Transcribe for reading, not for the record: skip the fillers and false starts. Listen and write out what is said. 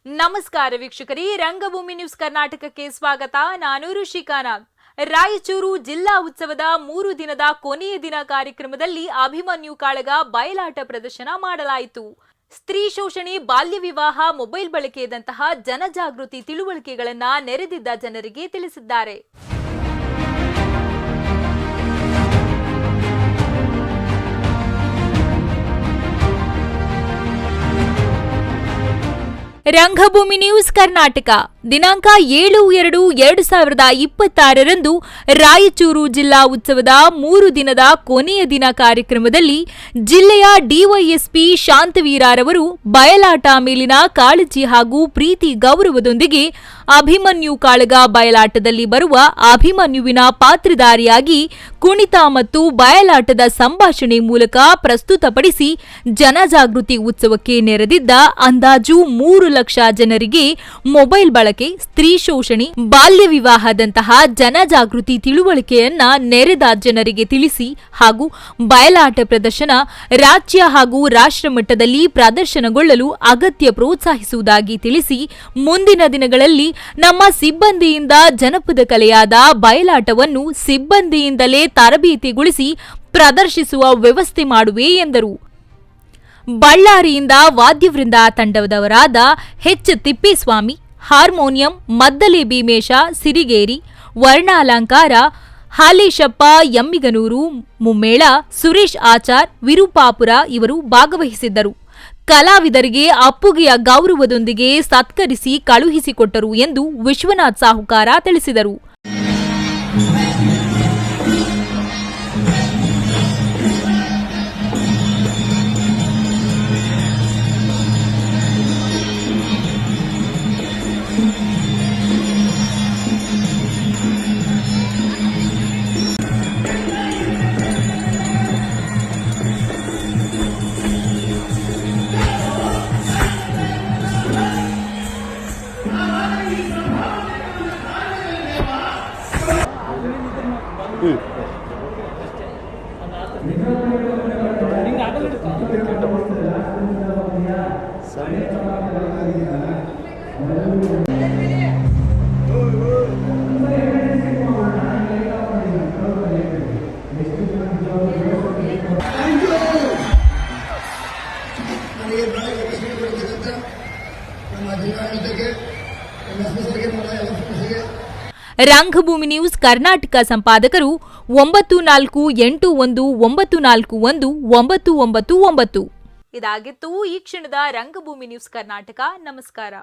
ನಮಸ್ಕಾರ ವೀಕ್ಷಕರೇ, ರಂಗಭೂಮಿ ನ್ಯೂಸ್ ಕರ್ನಾಟಕಕ್ಕೆ ಸ್ವಾಗತ. ನಾನು ಋಷಿಕಾ ನಾಗ್. ರಾಯಚೂರು ಜಿಲ್ಲಾ ಉತ್ಸವದ 3 ದಿನದ ಕೊನೆಯ ದಿನ ಕಾರ್ಯಕ್ರಮದಲ್ಲಿ ಅಭಿಮನ್ಯು ಕಾಳಗ ಬಯಲಾಟ ಪ್ರದರ್ಶನ ಮಾಡಲಾಯಿತು. ಸ್ತ್ರೀ ಶೋಷಣೆ, ಬಾಲ್ಯ ವಿವಾಹ, ಮೊಬೈಲ್ ಬಳಕೆಯಂತಹ ಜನಜಾಗೃತಿ ತಿಳುವಳಿಕೆಗಳನ್ನು ನೆರೆದಿದ್ದ ಜನರಿಗೆ ತಿಳಿಸಿದ್ದಾರೆ. ರಂಗಭೂಮಿ ನ್ಯೂಸ್ ಕರ್ನಾಟಕ ದಿನಾಂಕ 7/2/2026 ರಾಯಚೂರು ಜಿಲ್ಲಾ ಉತ್ಸವದ 3 ದಿನದ ಕೊನೆಯ ದಿನ ಕಾರ್ಯಕ್ರಮದಲ್ಲಿ ಜಿಲ್ಲೆಯ ಡಿವೈಎಸ್ಪಿ ಶಾಂತವೀರರವರು ಬಯಲಾಟ ಮೇಲಿನ ಕಾಳಜಿ ಹಾಗೂ ಪ್ರೀತಿ ಗೌರವದೊಂದಿಗೆ ಅಭಿಮನ್ಯು ಕಾಳಗ ಬಯಲಾಟದಲ್ಲಿ ಬರುವ ಅಭಿಮನ್ಯುವಿನ ಪಾತ್ರಧಾರಿಯಾಗಿ ಕುಣಿತ ಮತ್ತು ಬಯಲಾಟದ ಸಂಭಾಷಣೆ ಮೂಲಕ ಪ್ರಸ್ತುತಪಡಿಸಿ ಜನಜಾಗೃತಿ ಉತ್ಸವಕ್ಕೆ ನೆರೆದಿದ್ದ ಅಂದಾಜು 3 ಲಕ್ಷ ಜನರಿಗೆ ಮೊಬೈಲ್ ಬಳಕೆ, ಸ್ತ್ರೀ ಶೋಷಣೆ, ಬಾಲ್ಯ ವಿವಾಹದಂತಹ ಜನಜಾಗೃತಿ ತಿಳುವಳಿಕೆಯನ್ನ ನೆರೆದ ಜನರಿಗೆ ತಿಳಿಸಿ ಹಾಗೂ ಬಯಲಾಟ ಪ್ರದರ್ಶನ ರಾಜ್ಯ ಹಾಗೂ ರಾಷ್ಟ್ರ ಮಟ್ಟದಲ್ಲಿ ಪ್ರದರ್ಶನಗೊಳ್ಳಲು ಅಗತ್ಯ ಪ್ರೋತ್ಸಾಹಿಸುವುದಾಗಿ ತಿಳಿಸಿ, ಮುಂದಿನ ದಿನಗಳಲ್ಲಿ ನಮ್ಮ ಸಿಬ್ಬಂದಿಯಿಂದ ಜನಪದ ಕಲೆಯಾದ ಬಯಲಾಟವನ್ನು ಸಿಬ್ಬಂದಿಯಿಂದಲೇ ತರಬೇತಿಗೊಳಿಸಿ ಪ್ರದರ್ಶಿಸುವ ವ್ಯವಸ್ಥೆ ಮಾಡುವೆ ಎಂದರು. ಬಳ್ಳಾರಿಯಿಂದ ವಾದ್ಯವೃಂದ ತಂಡದವರಾದ ಎಚ್ ತಿಪ್ಪೇಸ್ವಾಮಿ, ಹಾರ್ಮೋನಿಯಂ ಮದ್ದಲೆ ಭೀಮೇಶ ಸಿರಿಗೇರಿ, ವರ್ಣಾಲಂಕಾರ ಹಾಲೇಶಪ್ಪ ಯಮ್ಮಿಗನೂರು, ಮುಮ್ಮೇಳ ಸುರೇಶ್ ಆಚಾರ್, ವಿರುಪಾಪುರ ಇವರು ಭಾಗವಹಿಸಿದ್ದರು. ಕಲಾವಿದರಿಗೆ ಅಪ್ಪುಗೆಯ ಗೌರವದೊಂದಿಗೆ ಸತ್ಕರಿಸಿ ಕಳುಹಿಸಿಕೊಟ್ಟರು ಎಂದು ವಿಶ್ವನಾಥ್ ಸಾಹುಕಾರ ತಿಳಿಸಿದರು. ರಂಗಭೂಮಿ ನ್ಯೂಸ್ ಕರ್ನಾಟಕ ಸಂಪಾದಕರು 9481941999. ಇದಾಗಿತ್ತು ಈ ಕ್ಷಣದ ರಂಗಭೂಮಿ ನ್ಯೂಸ್ ಕರ್ನಾಟಕ. ನಮಸ್ಕಾರ.